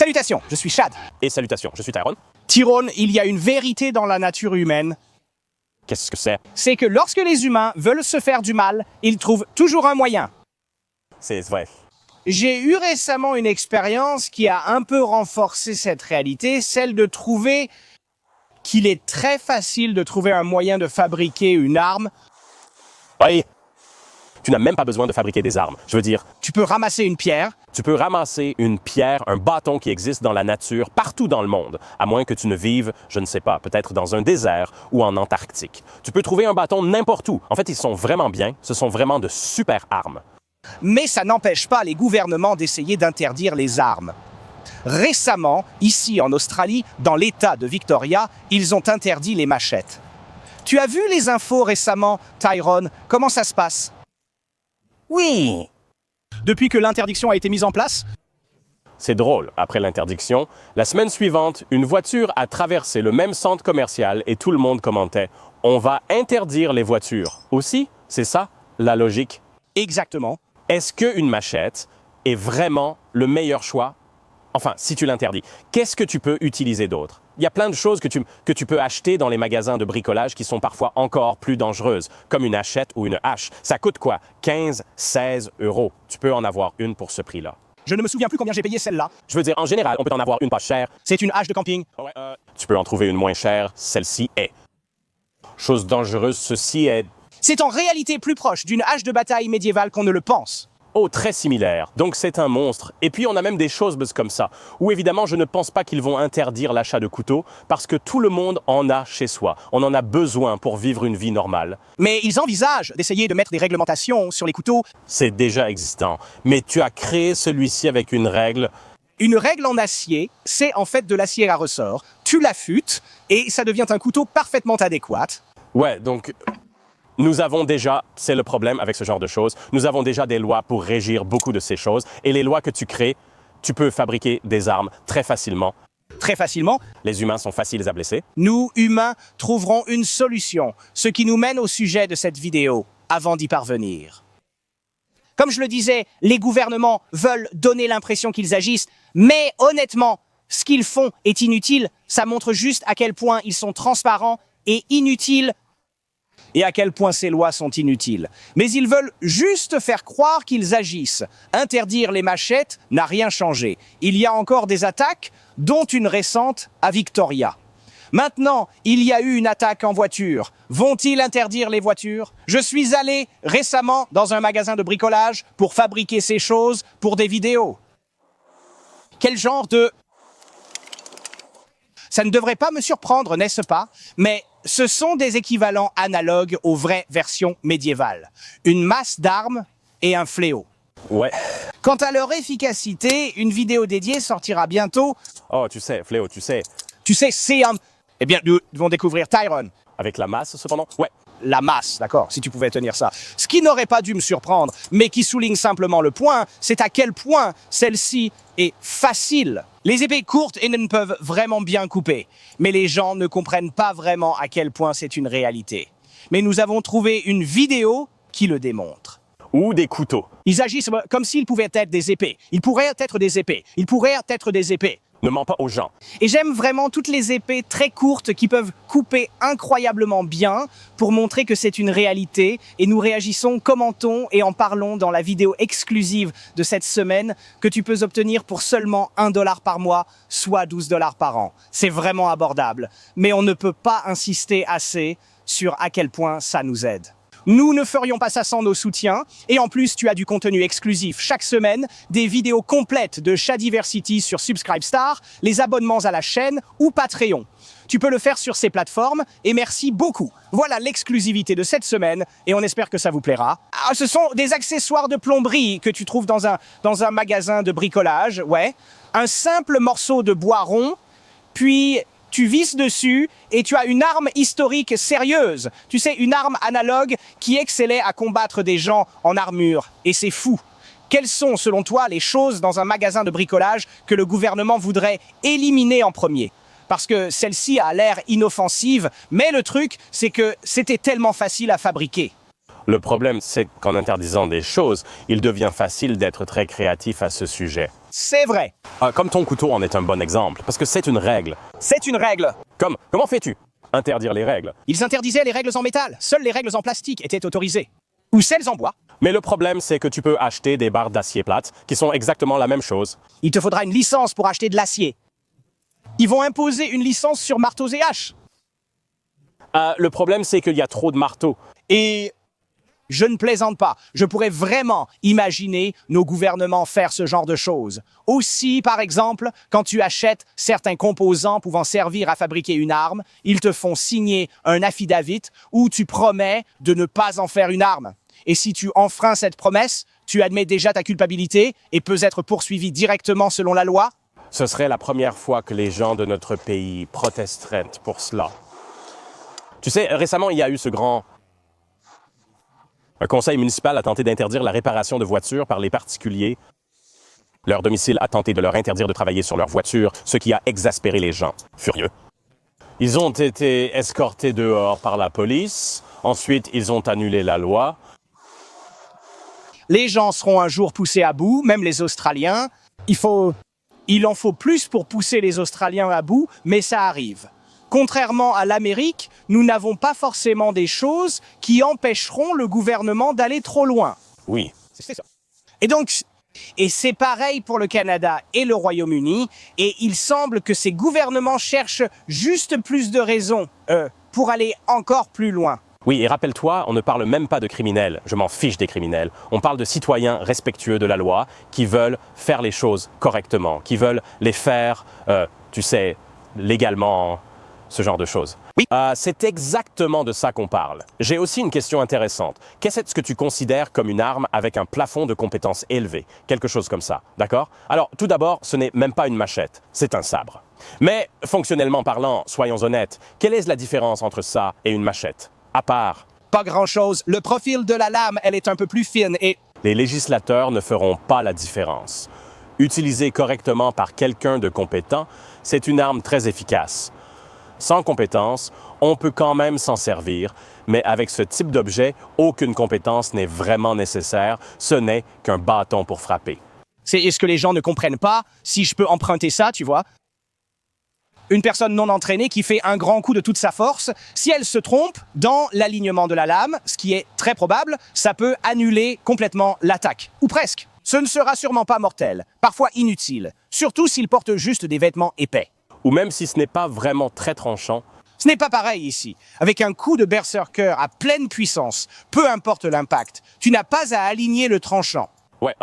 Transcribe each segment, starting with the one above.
Salutations, je suis Chad. Et salutations, je suis Tyrone. Tyrone, il y a une vérité dans la nature humaine. Qu'est-ce que c'est? C'est que lorsque les humains veulent se faire du mal, ils trouvent toujours un moyen. C'est vrai. J'ai eu récemment une expérience qui a un peu renforcé cette réalité, celle de trouver qu'il est très facile de trouver un moyen de fabriquer une arme. Oui. Tu n'as même pas besoin de fabriquer des armes. Je veux dire, Tu peux ramasser une pierre, tu peux ramasser une pierre, un bâton qui existe dans la nature, partout dans le monde, à moins que tu ne vives, je ne sais pas, peut-être dans un désert ou en Antarctique. Tu peux trouver un bâton n'importe où. En fait, ils sont vraiment bien. Ce sont vraiment de super armes. mais ça n'empêche pas les gouvernements d'essayer d'interdire les armes. Récemment, ici en Australie, dans l'État de Victoria, ils ont interdit les machettes. Tu as vu les infos récemment, Tyrone? Comment ça se passe? Oui. Depuis que l'interdiction a été mise en place, C'est drôle, après l'interdiction, la semaine suivante, une voiture a traversé le même centre commercial et tout le monde commentait « On va interdire les voitures ». Aussi, c'est ça, la logique. exactement. Est-ce qu'une machette est vraiment le meilleur choix? Enfin, si tu l'interdis, qu'est-ce que tu peux utiliser d'autre? Il y a plein de choses que tu peux acheter dans les magasins de bricolage qui sont parfois encore plus dangereuses, comme une hachette ou une hache. Ça coûte quoi? 15, 16 euros. Tu peux en avoir une pour ce prix-là. Je ne me souviens plus combien j'ai payé celle-là. Je veux dire, en général, on peut en avoir une pas chère. C'est une hache de camping. Tu peux en trouver une moins chère. Celle-ci est. Chose dangereuse, ceci est... C'est en réalité plus proche d'une hache de bataille médiévale qu'on ne le pense. Oh, très similaire. Donc c'est un monstre. Et puis on a même des choses comme ça, où évidemment je ne pense pas qu'ils vont interdire l'achat de couteaux, parce que tout le monde en a chez soi. On en a besoin pour vivre une vie normale. Mais ils envisagent d'essayer de mettre des réglementations sur les couteaux. C'est déjà existant. Mais tu as créé celui-ci avec une règle. Une règle en acier, c'est en fait de l'acier à ressort. Tu l'affûtes et ça devient un couteau parfaitement adéquat. Ouais, donc... Nous avons déjà, c'est le problème avec ce genre de choses, nous avons déjà des lois pour régir beaucoup de ces choses. Et les lois que tu crées, tu peux fabriquer des armes très facilement. Très facilement, Les humains sont faciles à blesser. nous, humains, trouverons une solution, ce qui nous mène au sujet de cette vidéo, avant d'y parvenir. Comme je le disais, les gouvernements veulent donner l'impression qu'ils agissent, mais honnêtement, ce qu'ils font est inutile. Ça montre juste à quel point ils sont transparents et inutiles et à quel point ces lois sont inutiles. Mais ils veulent juste faire croire qu'ils agissent. Interdire les machettes n'a rien changé. Il y a encore des attaques, dont une récente à Victoria. Maintenant, il y a eu une attaque en voiture. Vont-ils interdire les voitures? Je suis allé récemment dans un magasin de bricolage pour fabriquer ces choses pour des vidéos. Quel genre de... Ça ne devrait pas me surprendre, n'est-ce pas? Mais ce sont des équivalents analogues aux vraies versions médiévales. Une masse d'armes et un fléau. Ouais. Quant à leur efficacité, une vidéo dédiée sortira bientôt. Oh, tu sais, Fléau, tu sais. Tu sais, c'est un... Eh bien, nous devons découvrir Tyrone. Avec la masse, cependant? Ouais. La masse, d'accord, si tu pouvais tenir ça. Ce qui n'aurait pas dû me surprendre, mais qui souligne simplement le point, c'est à quel point celle-ci est facile. Les épées courtes et ne peuvent vraiment bien couper, mais les gens ne comprennent pas vraiment à quel point c'est une réalité. Mais nous avons trouvé une vidéo qui le démontre. Ou des couteaux. Ils agissent comme s'ils pouvaient être des épées. Ils pourraient être des épées. Ils pourraient être des épées. Ne mens pas aux gens. Et j'aime vraiment toutes les épées très courtes qui peuvent couper incroyablement bien pour montrer que c'est une réalité. Et nous réagissons, commentons et en parlons dans la vidéo exclusive de cette semaine que tu peux obtenir pour seulement $1 par mois, soit $12 par an. C'est vraiment abordable. Mais on ne peut pas insister assez sur à quel point ça nous aide. Nous ne ferions pas ça sans nos soutiens. Et en plus, tu as du contenu exclusif chaque semaine, des vidéos complètes de Shadiversity sur Subscribestar, les abonnements à la chaîne ou Patreon. Tu peux le faire sur ces plateformes et merci beaucoup. Voilà l'exclusivité de cette semaine et on espère que ça vous plaira. Ah, ce sont des accessoires de plomberie que tu trouves dans un magasin de bricolage, ouais. Un simple morceau de bois rond, puis... tu visses dessus et tu as une arme historique sérieuse. Tu sais, une arme analogue qui excellait à combattre des gens en armure. Et c'est fou. Quelles sont, selon toi, les choses dans un magasin de bricolage que le gouvernement voudrait éliminer en premier? Parce que celle-ci a l'air inoffensive, mais le truc, c'est que c'était tellement facile à fabriquer. Le problème, c'est qu'en interdisant des choses, il devient facile d'être très créatif à ce sujet. C'est vrai. Comme ton couteau en est un bon exemple, parce que c'est une règle. C'est une règle. Comment fais-tu? Interdire les règles. Ils interdisaient les règles en métal. Seules les règles en plastique étaient autorisées. Ou celles en bois. Mais le problème, c'est que tu peux acheter des barres d'acier plate qui sont exactement la même chose. Il te faudra une licence pour acheter de l'acier. Ils vont imposer une licence sur marteaux et haches. Le problème, c'est qu'il y a trop de marteaux. Et je ne plaisante pas. Je pourrais vraiment imaginer nos gouvernements faire ce genre de choses. Aussi, par exemple, quand tu achètes certains composants pouvant servir à fabriquer une arme, ils te font signer un affidavit où tu promets de ne pas en faire une arme. Et si tu enfreins cette promesse, tu admets déjà ta culpabilité et peux être poursuivi directement selon la loi. Ce serait la première fois que les gens de notre pays protesteraient pour cela. Tu sais, récemment, il y a eu ce grand... Un conseil municipal a tenté d'interdire la réparation de voitures par les particuliers. Leur domicile a tenté de leur interdire de travailler sur leur voiture, ce qui a exaspéré les gens, furieux. Ils ont été escortés dehors par la police. Ensuite, ils ont annulé la loi. Les gens seront un jour poussés à bout, même les Australiens. Il en faut plus pour pousser les Australiens à bout, mais ça arrive. Contrairement à l'Amérique, nous n'avons pas forcément des choses qui empêcheront le gouvernement d'aller trop loin. Oui. C'est ça. Et c'est pareil pour le Canada et le Royaume-Uni, et il semble que ces gouvernements cherchent juste plus de raisons pour aller encore plus loin. Oui, et rappelle-toi, on ne parle même pas de criminels. Je m'en fiche des criminels. On parle de citoyens respectueux de la loi, qui veulent faire les choses correctement, qui veulent les faire, tu sais, légalement, ce genre de choses. Oui. C'est exactement de ça qu'on parle. J'ai aussi une question intéressante. Qu'est-ce que tu considères comme une arme avec un plafond de compétences élevé? Quelque chose comme ça, d'accord? Alors, tout d'abord, ce n'est même pas une machette, c'est un sabre. Mais, fonctionnellement parlant, soyons honnêtes, quelle est la différence entre ça et une machette? À part... Pas grand-chose. Le profil de la lame, elle est un peu plus fine et... Les législateurs ne feront pas la différence. Utilisée correctement par quelqu'un de compétent, c'est une arme très efficace. Sans compétence, on peut quand même s'en servir, mais avec ce type d'objet, aucune compétence n'est vraiment nécessaire, ce n'est qu'un bâton pour frapper. C'est ce que les gens ne comprennent pas. Si je peux emprunter ça, tu vois. Une personne non entraînée qui fait un grand coup de toute sa force, si elle se trompe dans l'alignement de la lame, ce qui est très probable, ça peut annuler complètement l'attaque, ou presque. Ce ne sera sûrement pas mortel, parfois inutile, surtout s'il porte juste des vêtements épais. Ou même si ce n'est pas vraiment très tranchant. Ce n'est pas pareil ici. Avec un coup de berserker à pleine puissance, peu importe l'impact, tu n'as pas à aligner le tranchant. Ouais,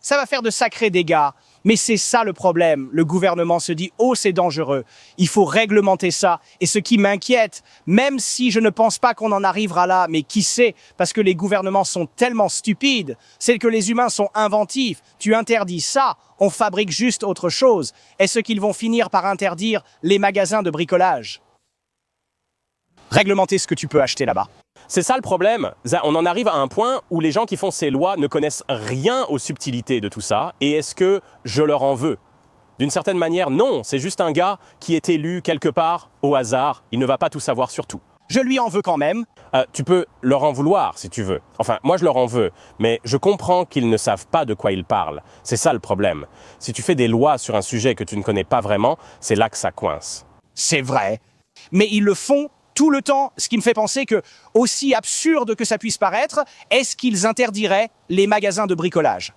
Ça va faire de sacrés dégâts. Mais c'est ça le problème. Le gouvernement se dit « Oh, c'est dangereux. Il faut réglementer ça. » Et ce qui m'inquiète, même si je ne pense pas qu'on en arrivera là, mais qui sait, parce que les gouvernements sont tellement stupides, c'est que les humains sont inventifs. Tu interdis ça, on fabrique juste autre chose. Est-ce qu'ils vont finir par interdire les magasins de bricolage? Réglementer ce que tu peux acheter là-bas. c'est ça le problème. On en arrive à un point où les gens qui font ces lois ne connaissent rien aux subtilités de tout ça. Et est-ce que je leur en veux? D'une certaine manière, non. C'est juste un gars qui est élu quelque part au hasard. Il ne va pas tout savoir sur tout. Je lui en veux quand même. Tu peux leur en vouloir si tu veux. Enfin, moi je leur en veux. Mais je comprends qu'ils ne savent pas de quoi ils parlent. C'est ça le problème. Si tu fais des lois sur un sujet que tu ne connais pas vraiment, c'est là que ça coince. C'est vrai. Mais ils le font tout le temps, ce qui me fait penser que, aussi absurde que ça puisse paraître, est-ce qu'ils interdiraient les magasins de bricolage?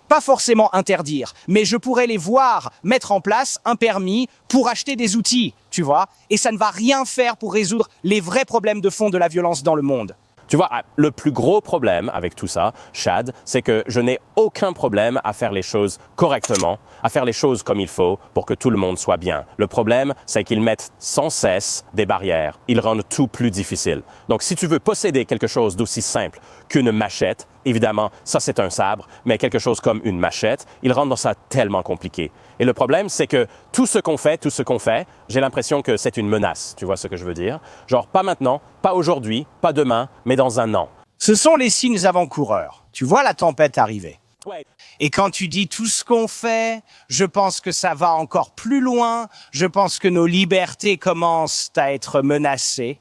Pas forcément interdire, mais je pourrais les voir mettre en place un permis pour acheter des outils, tu vois, et ça ne va rien faire pour résoudre les vrais problèmes de fond de la violence dans le monde. Tu vois, le plus gros problème avec tout ça, Chad, c'est que je n'ai aucun problème à faire les choses correctement, à faire les choses comme il faut pour que tout le monde soit bien. Le problème, c'est qu'ils mettent sans cesse des barrières. Ils rendent tout plus difficile. Donc, si tu veux posséder quelque chose d'aussi simple qu'une machette, évidemment, ça c'est un sabre, mais quelque chose comme une machette, ils rendent ça tellement compliqué. Et le problème, c'est que tout ce qu'on fait, j'ai l'impression que c'est une menace, tu vois ce que je veux dire? Genre, pas maintenant, pas aujourd'hui, pas demain, mais dans un an. Ce sont les signes avant-coureurs. Tu vois la tempête arriver. Ouais. Et quand tu dis tout ce qu'on fait, je pense que ça va encore plus loin. Je pense que nos libertés commencent à être menacées.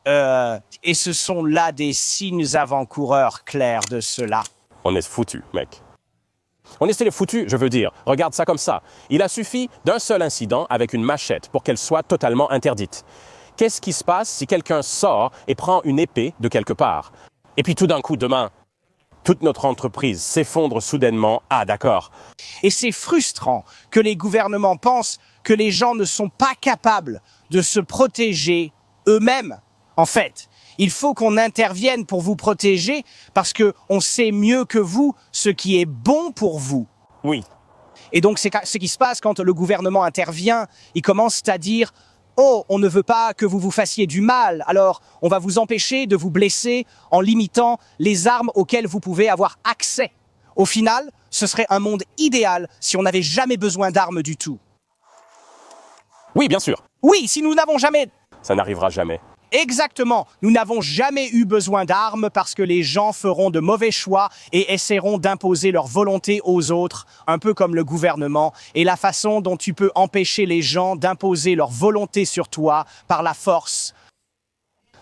Et ce sont là des signes avant-coureurs clairs de cela. On est foutu, mec. On est foutu, je veux dire. Regarde ça comme ça. Il a suffi d'un seul incident avec une machette pour qu'elle soit totalement interdite. Qu'est-ce qui se passe si quelqu'un sort et prend une épée de quelque part? Et puis tout d'un coup, demain, toute notre entreprise s'effondre soudainement. Ah, d'accord. Et c'est frustrant que les gouvernements pensent que les gens ne sont pas capables de se protéger eux-mêmes. En fait, il faut qu'on intervienne pour vous protéger parce qu'on sait mieux que vous ce qui est bon pour vous. Oui. Et donc, c'est ce qui se passe quand le gouvernement intervient. Il commence à dire « Oh, on ne veut pas que vous vous fassiez du mal, alors on va vous empêcher de vous blesser en limitant les armes auxquelles vous pouvez avoir accès. » Au final, ce serait un monde idéal si on n'avait jamais besoin d'armes du tout. Oui, bien sûr. Oui, si nous n'avons jamais... Ça n'arrivera jamais. Exactement, nous n'avons jamais eu besoin d'armes parce que les gens feront de mauvais choix et essaieront d'imposer leur volonté aux autres, un peu comme le gouvernement, et la façon dont tu peux empêcher les gens d'imposer leur volonté sur toi par la force,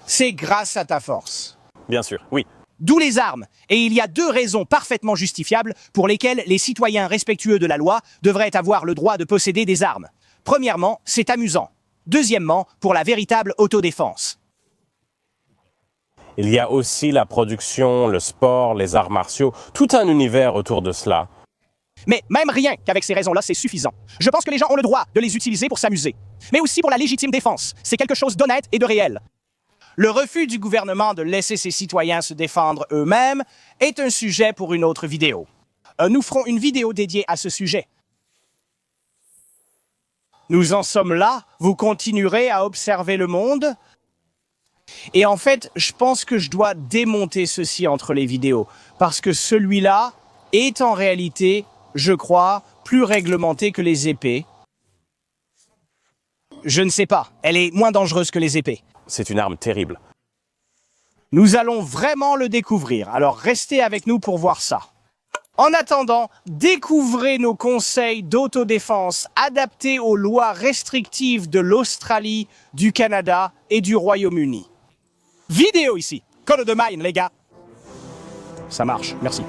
c'est grâce à ta force. Bien sûr, oui. D'où les armes. Et il y a deux raisons parfaitement justifiables pour lesquelles les citoyens respectueux de la loi devraient avoir le droit de posséder des armes. Premièrement, c'est amusant. Deuxièmement, pour la véritable autodéfense. Il y a aussi la production, le sport, les arts martiaux, tout un univers autour de cela. Mais même rien qu'avec ces raisons-là, c'est suffisant. Je pense que les gens ont le droit de les utiliser pour s'amuser. Mais aussi pour la légitime défense. C'est quelque chose d'honnête et de réel. Le refus du gouvernement de laisser ses citoyens se défendre eux-mêmes est un sujet pour une autre vidéo. Nous ferons une vidéo dédiée à ce sujet. Nous en sommes là, vous continuerez à observer le monde. Et en fait, je pense que je dois démonter ceci entre les vidéos, parce que celui-là est en réalité, je crois, plus réglementé que les épées. Je ne sais pas, elle est moins dangereuse que les épées. C'est une arme terrible. Nous allons vraiment le découvrir, alors restez avec nous pour voir ça. En attendant, découvrez nos conseils d'autodéfense adaptés aux lois restrictives de l'Australie, du Canada et du Royaume-Uni. Vidéo ici. Code de mine, les gars. Ça marche, merci.